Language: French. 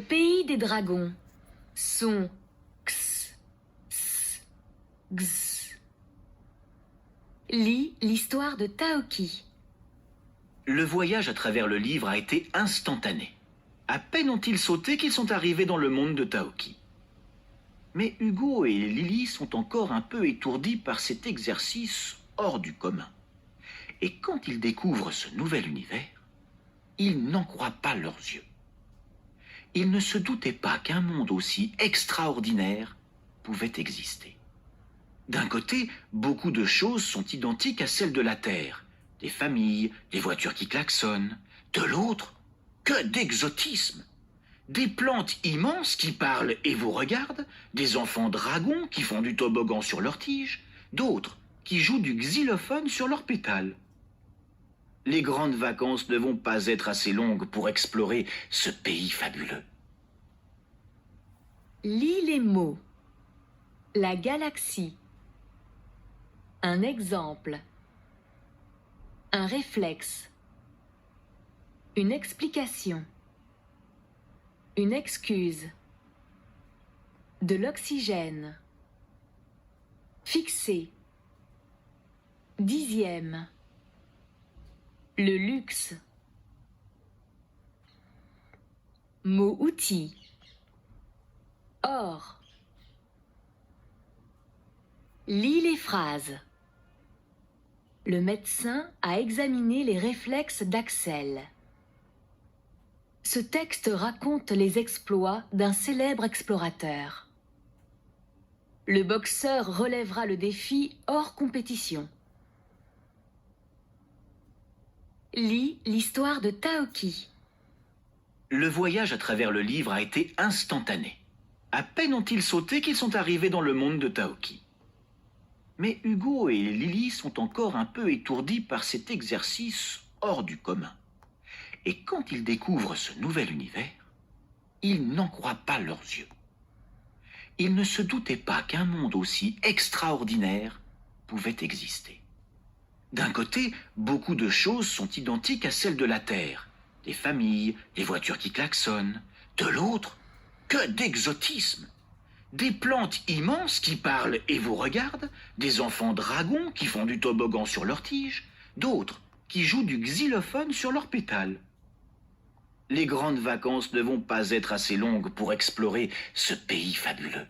pays des dragons. Son x, s, x. Lis l'histoire de Taoki. Le voyage à travers le livre a été instantané. À peine ont-ils sauté qu'ils sont arrivés dans le monde de Taoki. Mais Hugo et Lily sont encore un peu étourdis par cet exercice hors du commun. Et quand ils découvrent ce nouvel univers, ils n'en croient pas leurs yeux. Ils ne se doutaient pas qu'un monde aussi extraordinaire pouvait exister. D'un côté, beaucoup de choses sont identiques à celles de la Terre. Des familles, des voitures qui klaxonnent. De l'autre, que d'exotisme! Des plantes immenses qui parlent et vous regardent, des enfants dragons qui font du toboggan sur leurs tiges, d'autres qui jouent du xylophone sur leurs pétales. Les grandes vacances ne vont pas être assez longues pour explorer ce pays fabuleux. Lis les mots. La galaxie. Un exemple. Un réflexe. Une explication. Une excuse. De l'oxygène. Fixé. Dixième. Le luxe. Mot-outil. Or. Lis les phrases. Le médecin a examiné les réflexes d'Axel. Ce texte raconte les exploits d'un célèbre explorateur. Le boxeur relèvera le défi hors compétition. Lis l'histoire de Taoki. Le voyage à travers le livre a été instantané. À peine ont-ils sauté qu'ils sont arrivés dans le monde de Taoki. Mais Hugo et Lily sont encore un peu étourdis par cet exercice hors du commun. Et quand ils découvrent ce nouvel univers, ils n'en croient pas leurs yeux. Ils ne se doutaient pas qu'un monde aussi extraordinaire pouvait exister. D'un côté, beaucoup de choses sont identiques à celles de la Terre. Des familles, des voitures qui klaxonnent. De l'autre, que d'exotisme! Des plantes immenses qui parlent et vous regardent, des enfants dragons qui font du toboggan sur leurs tiges, d'autres qui jouent du xylophone sur leurs pétales. Les grandes vacances ne vont pas être assez longues pour explorer ce pays fabuleux.